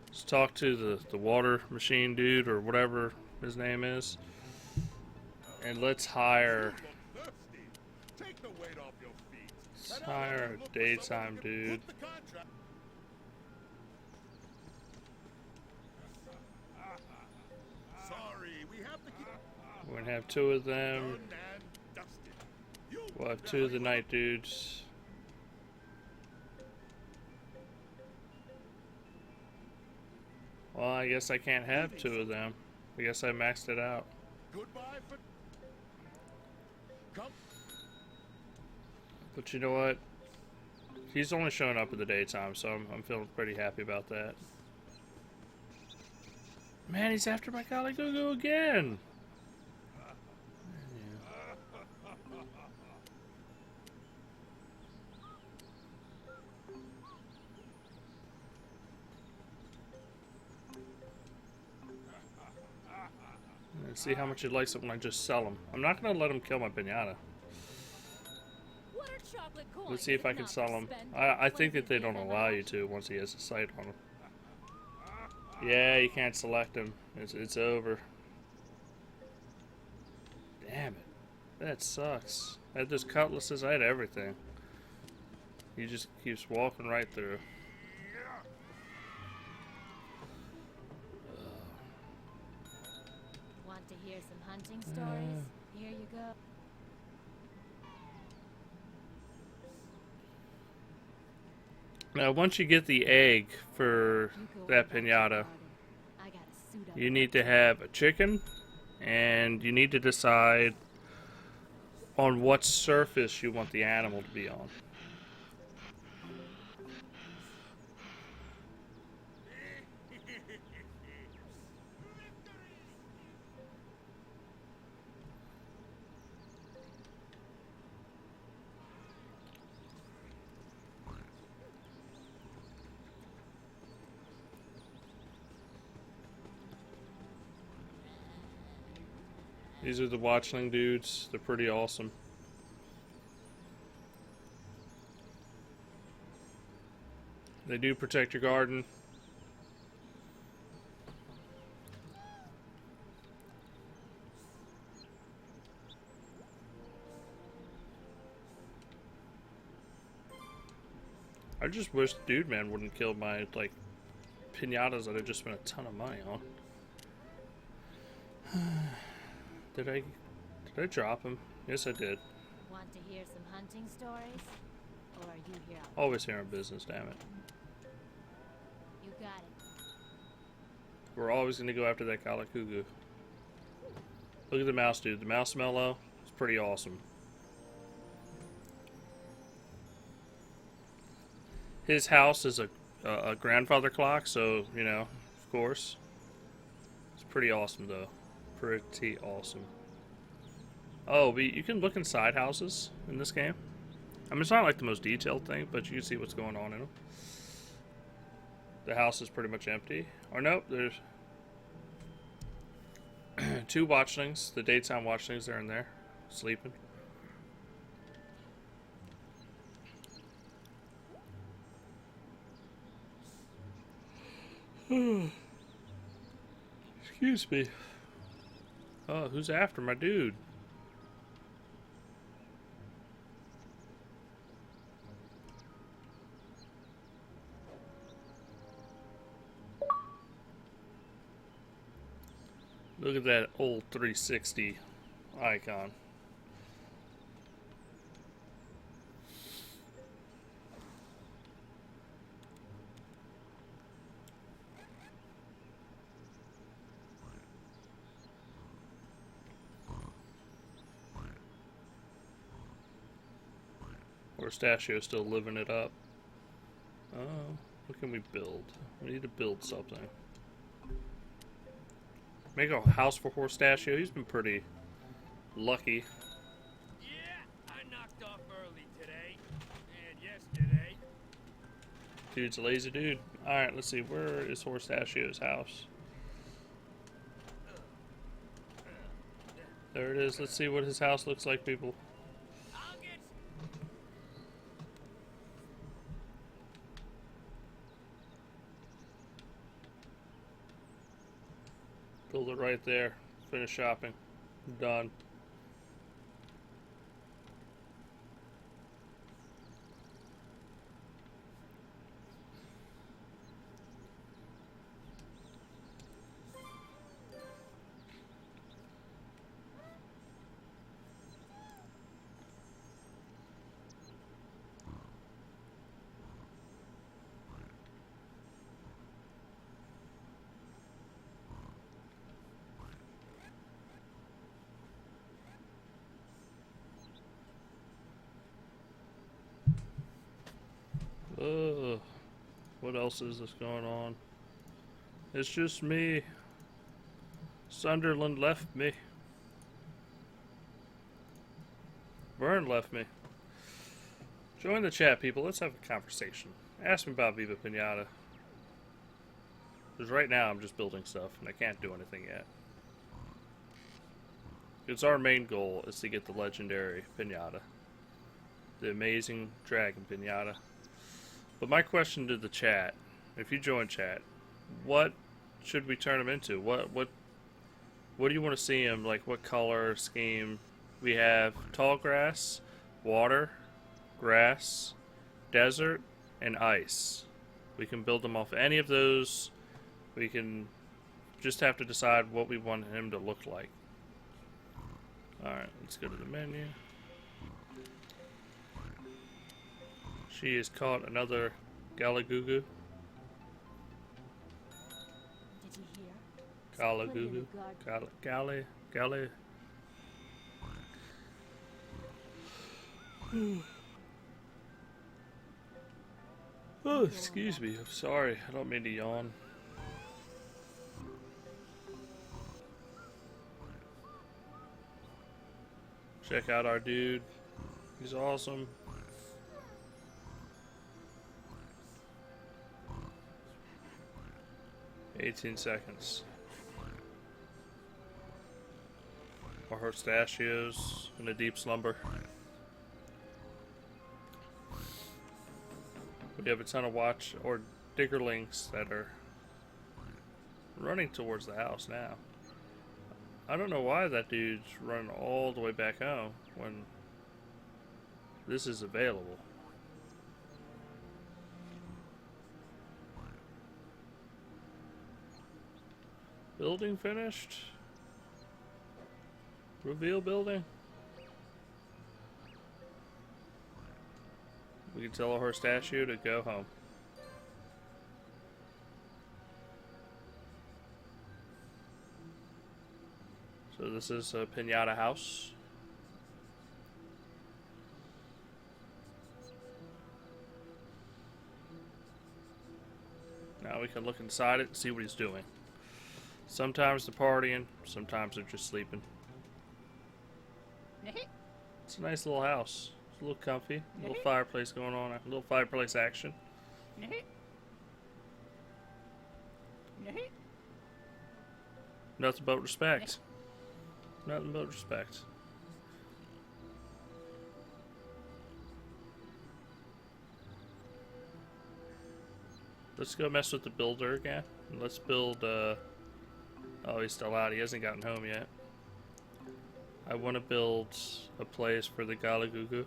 Let's talk to the water machine dude, or whatever his name is. And let's hire... Take the weight off your feet. Let's hire a daytime dude. Sorry, we have to keep... We're gonna have two of them. Dustin. We'll have two of the night dudes. Well, I guess I can't have two of them. I guess I maxed it out. Goodbye for... Come. But you know what? He's only showing up in the daytime, so I'm feeling pretty happy about that. Man, he's after my golly go again. Let's see how much he likes it when I just sell him. I'm not going to let him kill my pinata. What are chocolate coins? Let's see if I can sell him. I think that they don't allow you to once he has a sight on him. Yeah, you can't select him. It's over. Damn it. That sucks. I had those cutlasses, I had everything. He just keeps walking right through. Want to hear some hunting stories? Here you go. Now, once you get the egg for that pinata, I gotta suit up. you need to have a chicken, and you need to decide on what surface you want the animal to be on. These are the watchling dudes. They're pretty awesome. They do protect your garden. I just wish Dude Man wouldn't kill my, like, pinatas that I just spent a ton of money on. Did I drop him? Yes, I did. Want to hear some hunting stories? Or are you here? Always here on business, damn it. You got it. We're always going to go after that Kalakugu. Look at the mouse, dude. The mouse mellow is pretty awesome. His house is a grandfather clock, so, you know, of course. It's pretty awesome, though. Pretty awesome. Oh, but you can look inside houses in this game. I mean, it's not like the most detailed thing, but you can see what's going on in them. The house is pretty much empty. Or nope, there's 2 watchlings. The daytime watchlings are in there, sleeping. Excuse me. Oh, who's after my dude? Look at that old 360 icon. Pistachio still living it up. Oh, what can we build? We need to build something. Make a house for Horstachio. He's been pretty lucky. Yeah, I knocked off early today. And yesterday. Dude's a lazy dude. Alright, let's see. Where is Horstachio's house? There it is. Let's see what his house looks like, people. I'll get... Build it right there. Finish shopping. Done. What else is this going on? It's just me. Sunderland left me. Vern left me. Join the chat, people. Let's have a conversation. Ask me about Viva Pinata. Because right now I'm just building stuff and I can't do anything yet. It's our main goal is to get the legendary Pinata. The amazing dragon Pinata. But my question to the chat, if you join chat, what should we turn him into? What do you want to see him, like what color scheme? We have tall grass, water, grass, desert, and ice. We can build them off any of those. We can just have to decide what we want him to look like. Alright, let's go to the menu. She has caught another Galagugu. Did you hear? Galagugu. Gally. Oh, excuse me. I'm sorry. I don't mean to yawn. Check out our dude. He's awesome. $18 seconds. Our Horstachios in a deep slumber. We have a ton of watch or diggerlings that are running towards the house now. I don't know why that dude's running all the way back home when this is available. Building finished. Reveal building. We can tell her statue to go home. So this is a pinata house. Now we can look inside it and see what he's doing. Sometimes they're partying, sometimes they're just sleeping. It's a nice little house. It's a little comfy. A little fireplace going on. A little fireplace action. Nothing but respect. Nothing but respect. Let's go mess with the builder again. Let's build, oh, he's still out. He hasn't gotten home yet. I want to build a place for the Galagugu.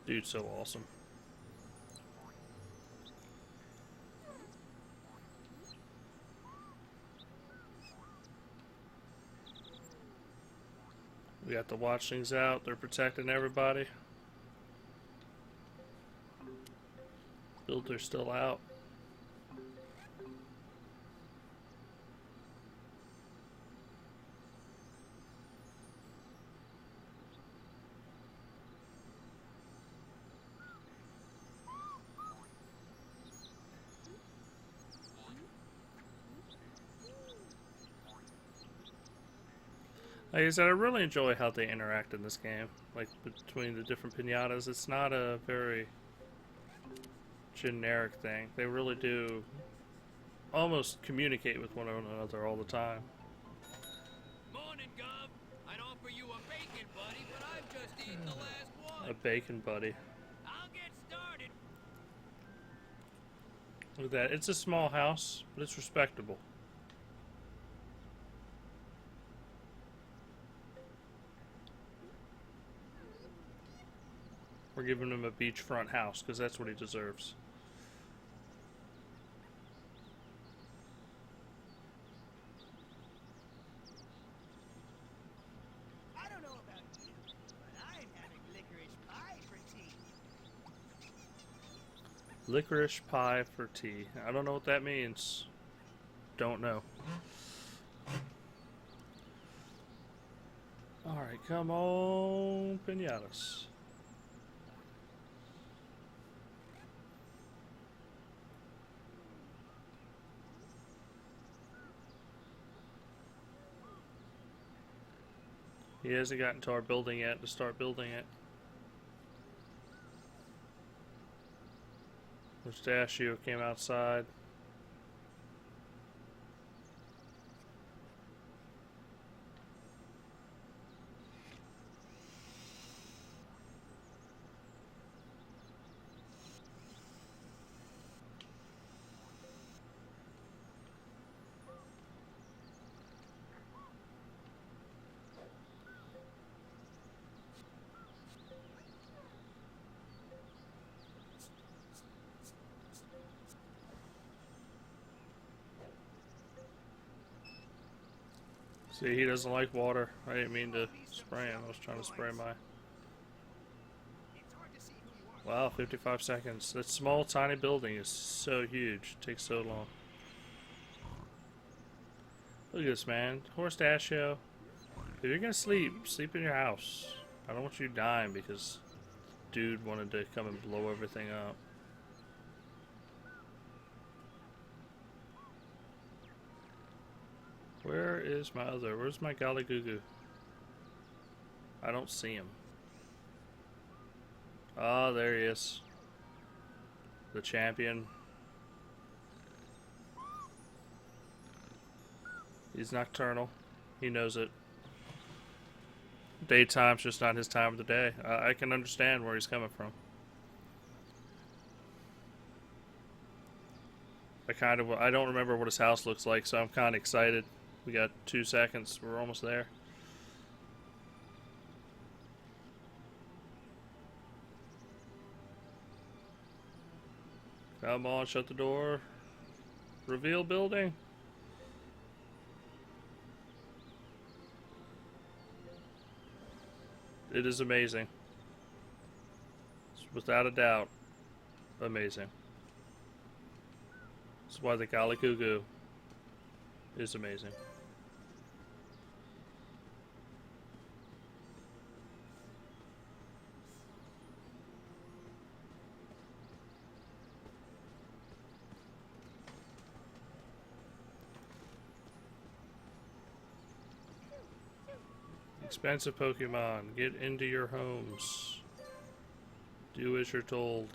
Dude's so awesome. We got the watchlings out. They're protecting everybody. Builder's still out. Like I said, I really enjoy how they interact in this game. Like, between the different pinatas. It's not a very generic thing. They really do almost communicate with one another all the time. Morning, Gov. I'd offer you a bacon buddy, but I've just eaten the last one. A bacon buddy. I'll get started. Look at that. It's a small house, but it's respectable. We're giving him a beachfront house because that's what he deserves. I don't know about you, but I'm having licorice pie for tea. Licorice pie for tea. I don't know what that means. Don't know. Alright, come on, pinatas. He hasn't gotten to our building yet to start building it. Mustachio came outside. See, he doesn't like water. I didn't mean to spray him. I was trying to spray my... Wow, 55 seconds. That small, tiny building is so huge. It takes so long. Look at this, man. Horstachio. If you're gonna sleep, sleep in your house. I don't want you dying because dude wanted to come and blow everything up. Where's my Galagugu? I don't see him. Ah, there he is. The champion. He's nocturnal. He knows it. Daytime's just not his time of the day. I can understand where he's coming from. I don't remember what his house looks like, so I'm kind of excited. We got 2 seconds. We're almost there. Come on, shut the door. Reveal building. It is amazing. It's without a doubt amazing. That's why the Golly Goo Goo is amazing. Expensive Pokemon, get into your homes. Do as you're told.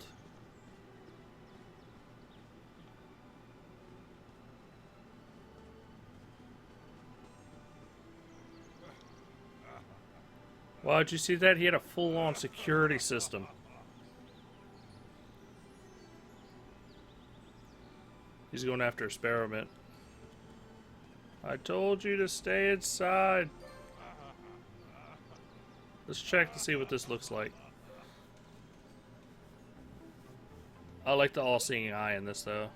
Wow, did you see that? He had a full-on security system. He's going after Experiment. I told you to stay inside. Let's check to see what this looks like. I like the all-seeing eye in this, though.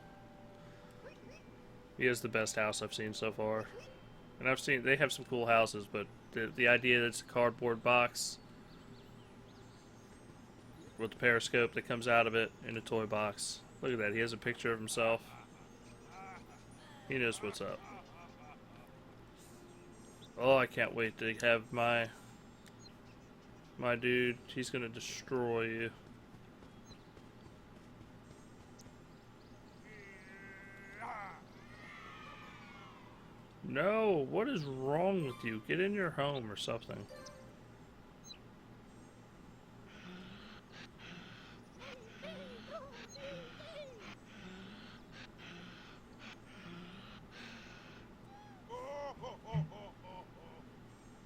He has the best house I've seen so far. And I've seen, they have some cool houses, but the idea that it's a cardboard box with the periscope that comes out of it in a toy box. Look at that, he has a picture of himself. He knows what's up. Oh, I can't wait to have my dude. He's gonna destroy you. No, what is wrong with you? Get in your home or something.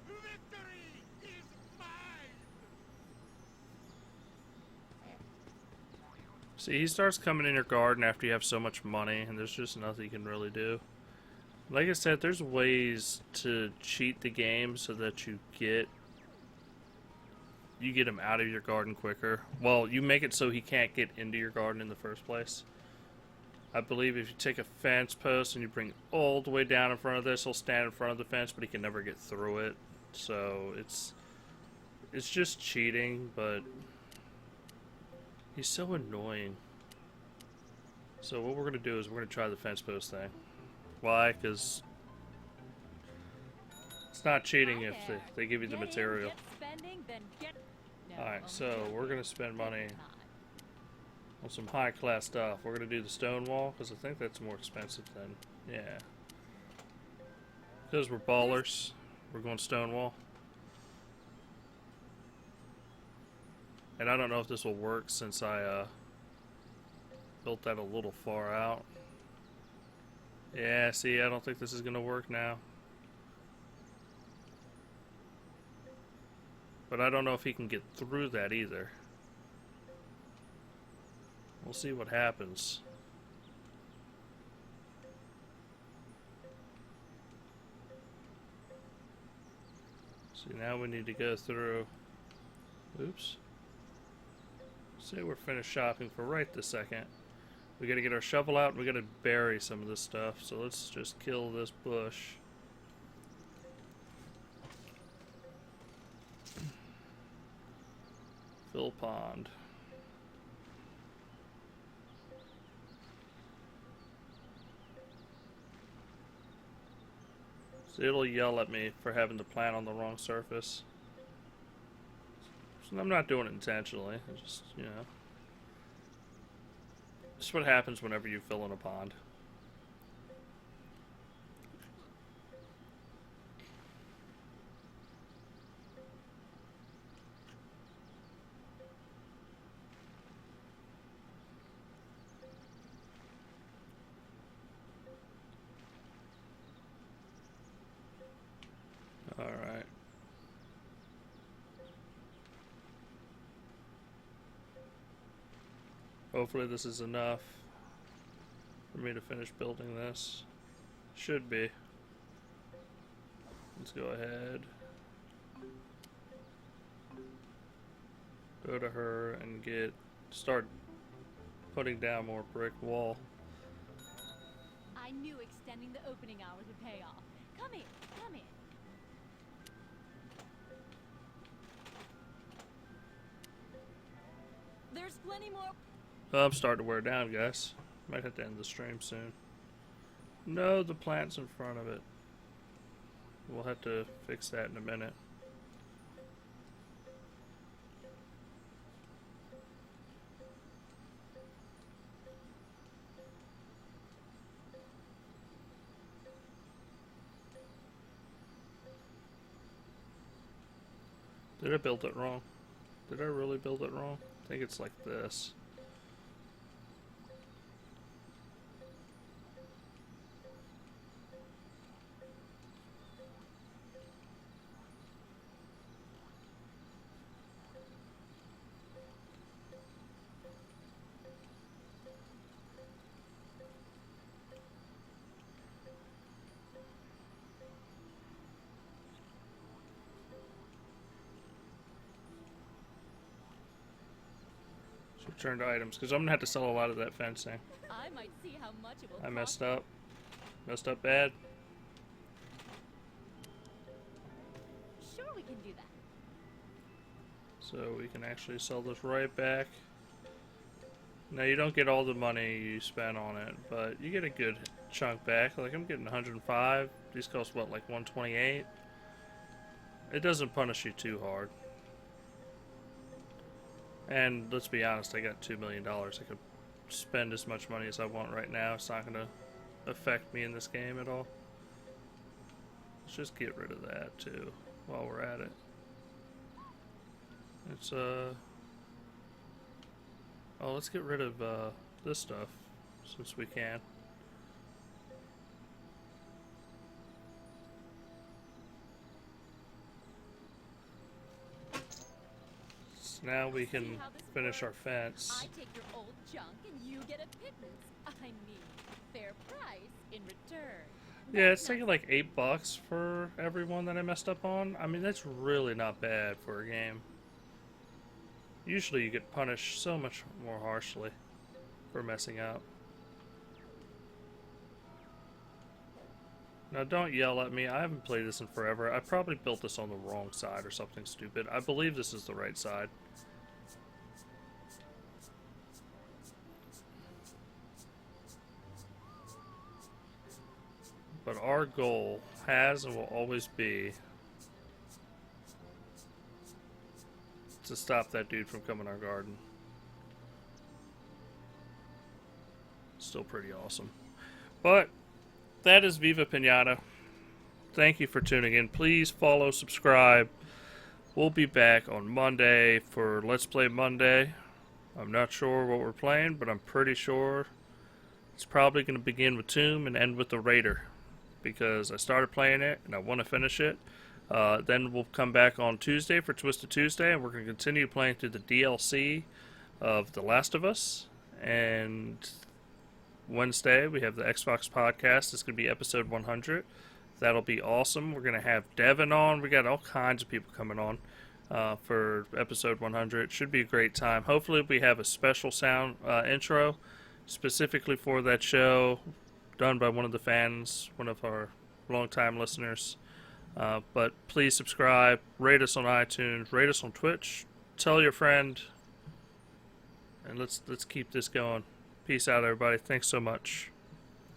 Victory is mine! See, he starts coming in your garden after you have so much money, and there's just nothing you can really do. Like I said, there's ways to cheat the game so that you get him out of your garden quicker. Well, you make it so he can't get into your garden in the first place. I believe if you take a fence post and you bring it all the way down in front of this, he'll stand in front of the fence, but he can never get through it. So it's just cheating, but he's so annoying. So what we're gonna do is we're gonna try the fence post thing. Why? Because it's not cheating if they give you the material. Alright, so we're going to spend money on some high class stuff. We're going to do the stone wall because I think that's more expensive than, yeah. Because we're ballers, we're going stone wall. And I don't know if this will work since I built that a little far out. Yeah, see, I don't think this is going to work now. But I don't know if he can get through that either. We'll see what happens. See, now we need to go through... Oops. Say we're finished shopping for right this second. We gotta get our shovel out and we gotta bury some of this stuff. So let's just kill this bush. Fill pond. So it'll yell at me for having the plant on the wrong surface. So I'm not doing it intentionally. It's just, you know. This is what happens whenever you fill in a pond. Alright. Hopefully this is enough for me to finish building this. Should be. Let's go ahead. Go to her and start putting down more brick wall. I knew extending the opening hours would pay off. Come in, come in. There's plenty more. I'm starting to wear down, guys. Might have to end the stream soon. No, the plant's in front of it. We'll have to fix that in a minute. Did I build it wrong? Did I really build it wrong? I think it's like this. Return to items, because I'm gonna have to sell a lot of that fencing. I might see how much it will I messed cost. up. Messed up bad. Sure, we can do that. So we can actually sell this right back. Now you don't get all the money you spent on it, but you get a good chunk back. Like I'm getting 105. These cost what, like 128? It doesn't punish you too hard. And let's be honest, I got $2 million. I could spend as much money as I want right now. It's not going to affect me in this game at all. Let's just get rid of that too while we're at it. It's oh, let's get rid of this stuff since we can. Now we can See how this finish our works? fence. I take your old junk and you get a pittance. I mean, fair price in return. Yeah, That's it's taking not- like $8 for everyone that I messed up on. I mean, that's really not bad for a game. Usually you get punished so much more harshly for messing up. Now don't yell at me. I haven't played this in forever. I probably built this on the wrong side or something stupid. I believe this is the right side. But our goal has and will always be to stop that dude from coming our garden. Still pretty awesome. But that is Viva Pinata. Thank you for tuning in. Please follow, subscribe. We'll be back on Monday for Let's Play Monday. I'm not sure what we're playing, but I'm pretty sure it's probably going to begin with Tomb and end with the Raider, because I started playing it and I want to finish it. Then we'll come back on Tuesday for Twisted Tuesday, and we're going to continue playing through the DLC of The Last of Us. And Wednesday we have the Xbox podcast. It's going to be episode 100. That'll be awesome. We're going to have Devin on. We got all kinds of people coming on for episode 100. It should be a great time. Hopefully we have a special sound intro specifically for that show, done by one of the fans, one of our longtime listeners. But please subscribe, rate us on iTunes, rate us on Twitch, tell your friend, and let's keep this going. Peace out, everybody. Thanks so much.